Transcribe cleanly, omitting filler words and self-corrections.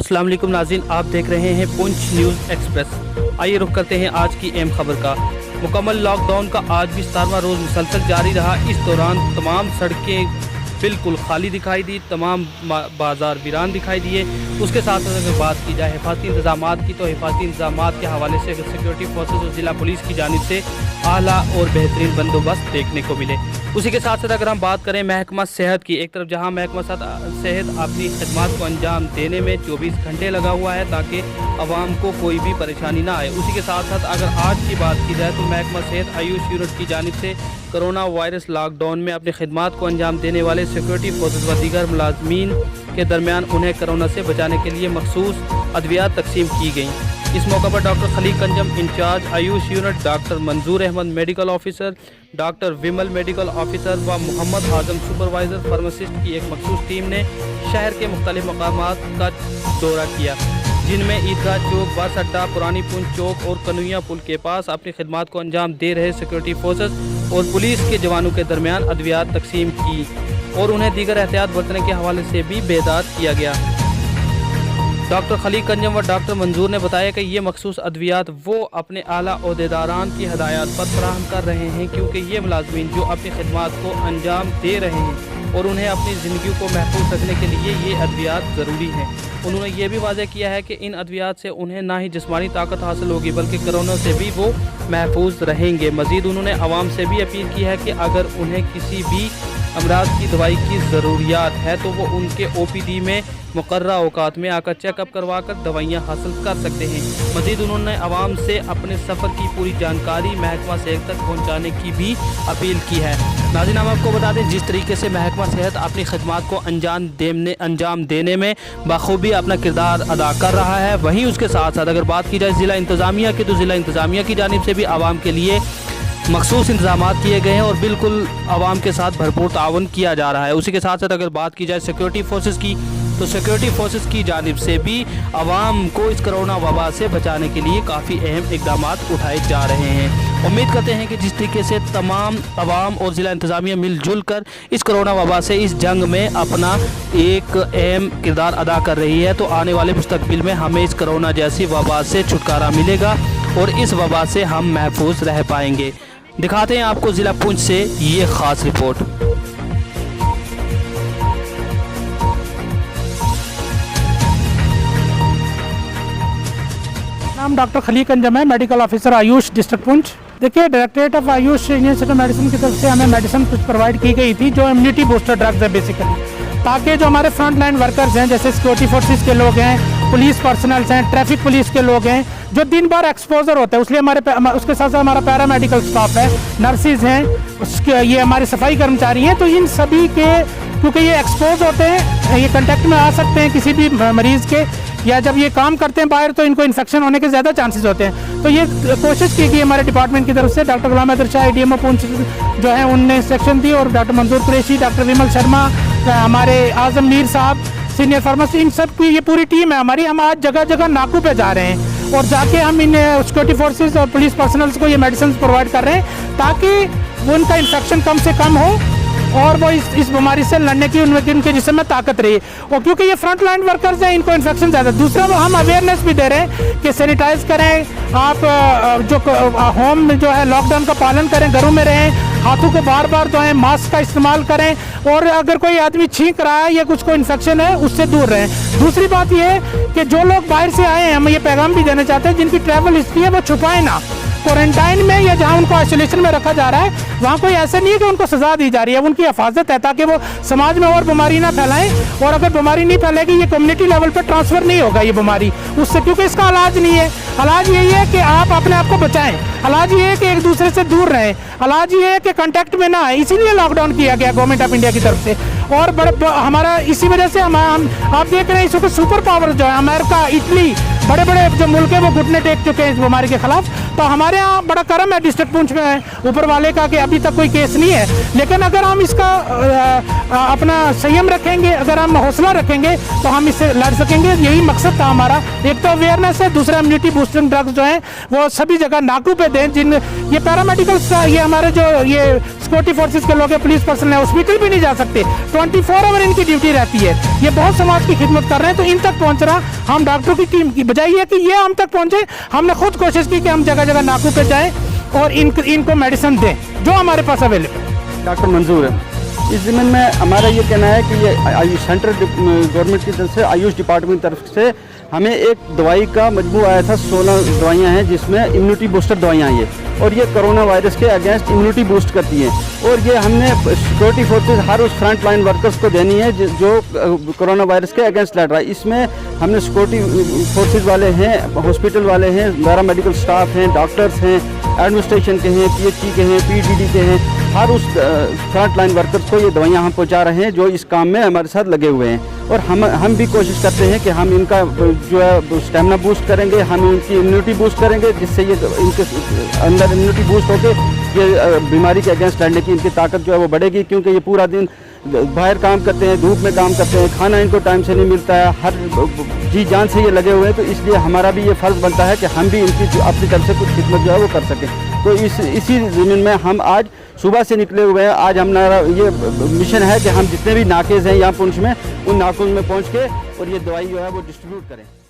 अस्सलाम वालेकुम नाज़रीन, आप देख रहे हैं पुंछ न्यूज़ एक्सप्रेस। आइए रुख करते हैं आज की अहम खबर का। मुकम्मल लॉकडाउन का आज भी 17वां रोज़ मुसलसल जारी रहा। इस दौरान तमाम सड़कें बिल्कुल खाली दिखाई दी, तमाम बाज़ार वीरान दिखाई दिए। उसके साथ साथ अगर बात की जाए हिफाजती इंतजामात की, तो हिफाजती इंतजामात के हवाले से सिक्योरिटी फोर्सेस और ज़िला पुलिस की जानिब से आला और बेहतरीन बंदोबस्त देखने को मिले। उसी के साथ साथ अगर हम बात करें महकमा सेहत की, एक तरफ जहां महकमा सेहत अपनी खिदमत को अंजाम देने में 24 घंटे लगा हुआ है ताकि आवाम को कोई भी परेशानी ना आए। उसी के साथ साथ अगर आज की बात की जाए तो महकमा सेहत आयुष यूनिट की जानिब से कोरोना वायरस लॉकडाउन में अपनी खिदमत को अंजाम देने वाले सिक्योरिटी फोर्सेस व दीगर मुलाजमीन के दरमियान उन्हें कोरोना से बचाने के लिए मखसूस अद्वियात तकसीम की गई। इस मौका पर doctor Khaliq Kanjam incharge AYUSH unit, doctor Manzoor Ahmad medical officer, doctor Vimal medical officer व मोहम्मद आजम सुपरवाइज़र फार्मासिस्ट की एक मखसूस टीम ने शहर के मुख्तलिफ मकामात का दौरा किया, जिनमें ईदगाह चौक, बस अड्डा, पुरानी पुंछ चौक और कनुया पुल के पास अपनी खिदमत को अंजाम दे रहे सिक्योरिटी फोर्सेस और पुलिस के जवानों के दरमियान अद्वियात तकसीम की और उन्हें दीगर एहतियात बरतने के हवाले से भी बेदार किया गया। डॉक्टर खलीक कंजम व डॉक्टर मंजूर ने बताया कि ये मखसूस अद्वियात वो अपने आला ओहदेदारान की हदायत पर फराहम कर रहे हैं, क्योंकि ये मुलाजमीन जो अपनी खिदमत को अंजाम दे रहे हैं और उन्हें अपनी ज़िंदगी को महफूज रखने के लिए ये अद्वियात ज़रूरी हैं। उन्होंने ये भी वाज़ेह किया है कि इन अद्वियात से उन्हें ना ही जिस्मानी ताकत हासिल होगी बल्कि कोरोना से भी वो महफूज रहेंगे। मज़ीद उन्होंने आवाम से भी अपील की है कि अगर उन्हें किसी भी अमराज की दवाई की ज़रूरियात है तो वो उनके OPD में मुकर्ररा औकात में आकर चेकअप करवा कर दवाइयाँ हासिल कर सकते हैं। मज़ीद उन्होंने आवाम से अपने सफ़र की पूरी जानकारी महकमा सेहत तक पहुँचाने की भी अपील की है। नाज़रीन, हम आपको बता दें जिस तरीके से महकमा सेहत अपनी खिदमत को अंजाम देने में बखूबी अपना किरदार अदा कर रहा है, वहीं उसके साथ साथ अगर बात की जाए ज़िला इंतज़ामिया की, तो ज़िला इंतज़ामिया की जानिब से भी आवाम के लिए मखसूस इंतजामात किए गए हैं और बिल्कुल आवाम के साथ भरपूर ताउन किया जा रहा है। उसी के साथ साथ अगर बात की जाए सिक्योरिटी फोर्सेस की, तो सिक्योरिटी फोर्सेस की जानिब से भी आवाम को इस कोरोना वबा से बचाने के लिए काफ़ी अहम इकदाम उठाए जा रहे हैं। उम्मीद करते हैं कि जिस तरीके से तमाम आवाम और ज़िला इंतज़ामिया मिलजुल कर इस कोरोना वबा से इस जंग में अपना एक अहम किरदार अदा कर रही है, तो आने वाले मुस्तकबिल में हमें इस कोरोना जैसी वबा से छुटकारा मिलेगा और इस वबा से हम महफूज रह पाएंगे। दिखाते हैं आपको ज़िला पुंछ से ये ख़ास रिपोर्ट। नाम डॉक्टर खलीक कंजम है, medical officer AYUSH district Poonch. देखिए, directorate of AYUSH institute medicine की तरफ से हमें मेडिसिन कुछ प्रोवाइड की गई थी जो इम्यूनिटी बूस्टर ड्रग्स है बेसिकली, ताकि जो हमारे फ्रंट लाइन वर्कर्स हैं जैसे सिक्योरिटी फोर्सेस के लोग हैं, पुलिस पर्सनल्स हैं, ट्रैफिक पुलिस के लोग हैं, जो दिन भर एक्सपोजर होते हैं, इसलिए उसके साथ साथ हमारा पैरामेडिकल स्टाफ है, नर्सिज हैं, उसके ये हमारे सफाई कर्मचारी हैं, तो इन सभी के क्योंकि ये एक्सपोज होते हैं, ये कंटेक्ट में आ सकते हैं किसी भी मरीज़ के, या जब ये काम करते हैं बाहर तो इनको इन्फेक्शन होने के ज़्यादा चांसेस होते हैं। तो ये कोशिश की गई हमारे डिपार्टमेंट की तरफ से, डॉक्टर गुलाम हैदर शाह ADMO पुंछ जो है उनने इंस्ट्रक्शन दी और डॉक्टर मंजूर कुरैशी, डॉक्टर विमल शर्मा, हमारे आजम मीर साहब सीनियर फार्मासिस्ट, इन सब की ये पूरी टीम है हमारी। हम आज जगह जगह नाकों पे जा रहे हैं और जाके हम इन सिक्योरिटी फोर्सेस और पुलिस पर्सनल्स को ये मेडिसिन प्रोवाइड कर रहे हैं ताकि उनका इन्फेक्शन कम से कम हो और वो इस बीमारी से लड़ने की उनके जिस्म में ताकत रही। और क्योंकि ये फ्रंट लाइन वर्कर्स हैं, इनको इन्फेक्शन ज़्यादा। दूसरा हम अवेयरनेस भी दे रहे हैं कि सैनिटाइज करें, आप जो होम में जो है लॉकडाउन का पालन करें, घरों में रहें, हाथों को बार बार धोएं, मास्क का इस्तेमाल करें और अगर कोई आदमी छींक रहा है या कुछ को इन्फेक्शन है उससे दूर रहें। दूसरी बात ये है कि जो लोग बाहर से आए हैं, हम ये पैगाम भी देना चाहते हैं, जिनकी ट्रैवल हिस्ट्री है वो छुपाएं ना। क्वारंटाइन में या जहां उनको आइसोलेशन में रखा जा रहा है वहां कोई ऐसा नहीं है कि उनको सजा दी जा रही है, उनकी हिफाजत है ताकि वो समाज में और बीमारी ना फैलाएं। और अगर बीमारी नहीं फैलेगी, ये कम्युनिटी लेवल पर ट्रांसफर नहीं होगा ये बीमारी उससे, क्योंकि इसका इलाज नहीं है। इलाज यही है कि आप अपने आप को बचाएं, इलाज ये है कि एक दूसरे से दूर रहें, इलाज ये है कि कांटेक्ट में ना आए। इसीलिए लॉकडाउन किया गया गवर्नमेंट ऑफ इंडिया की तरफ से। और हमारा इसी वजह से हम आप देख रहे हैं इस वक्त सुपर पावर जो है अमेरिका, इटली, बड़े बड़े जो मुल्क है वो घुटने टेक चुके हैं इस बीमारी के खिलाफ। तो हमारे यहाँ बड़ा करम है डिस्ट्रिक्ट पुंछ में ऊपर वाले का कि अभी तक कोई केस नहीं है, लेकिन अगर हम इसका अपना संयम रखेंगे, अगर हम हौसला रखेंगे तो हम इससे लड़ सकेंगे। यही मकसद था हमारा। एक तो अवेयरनेस है, दूसरा इम्यूनिटी बूस्टिंग ड्रग्स जो हैं वो सभी जगह नाकू पे दें। जिन ये पैरामेडिकल ये हमारे जो ये सिक्योरिटी फोर्सेस के लोग हैं, पुलिस पर्सन है, हॉस्पिटल भी नहीं जा सकते, 24 आवर इनकी ड्यूटी रहती है। ये बहुत समाज की खिदमत कर रहे हैं, तो इन तक पहुंच रहा हम डॉक्टरों की टीम की बजाय है कि ये हम तक पहुंचे। हमने खुद कोशिश की कि हम जगह जगह नाकों पे जाएं और इनको मेडिसिन दें जो हमारे पास अवेलेबल है। डॉक्टर मंजूर है। इस ज़मीन में हमारा ये कहना है कि ये आयुष सेंट्रल गवर्नमेंट की तरफ से, आयुष डिपार्टमेंट की तरफ से हमें एक दवाई का मजमू आया था। 16 दवाइयाँ हैं जिसमें इम्यूनिटी बूस्टर दवाइयाँ हैं ये, और ये कोरोना वायरस के अगेंस्ट इम्यूनिटी बूस्ट करती हैं। और ये हमने सिक्योरिटी फोर्सेज हर उस फ्रंट लाइन वर्कर्स को देनी है जो कोरोना वायरस के अगेंस्ट लड़ रहा है। इसमें हमने सिक्योरिटी फोर्सेज वाले हैं, हॉस्पिटल वाले हैं, पैरा मेडिकल स्टाफ हैं, डॉक्टर्स हैं, एडमिनिस्ट्रेशन के हैं, PHC के हैं, PDD के हैं, हर उस फ्रंट लाइन वर्कर्स को ये दवाइयाँ हम पहुँचा रहे हैं जो इस काम में हमारे साथ लगे हुए हैं। और हम भी कोशिश करते हैं कि हम इनका जो है स्टेमिना बूस्ट करेंगे, हम इनकी इम्यूनिटी बूस्ट करेंगे, जिससे ये इनके अंदर इम्यूनिटी बूस्ट होकर ये बीमारी के अगेंस्ट लड़ने की इनकी ताकत जो है वो बढ़ेगी। क्योंकि ये पूरा दिन बाहर काम करते हैं, धूप में काम करते हैं, खाना इनको टाइम से नहीं मिलता है, हर जी जान से ये लगे हुए हैं। तो इसलिए हमारा भी ये फ़र्ज़ बनता है कि हम भी इनकी अपनी तरफ से कुछ खिदमत जो है वो कर सकें। तो इसी ज़मीन में हम आज सुबह से निकले हुए हैं। आज हमारा ये मिशन है कि हम जितने भी नाकेज़ हैं यहाँ पुंछ में, उन नाकों में पहुँच के और ये दवाई जो है वो डिस्ट्रीब्यूट करें।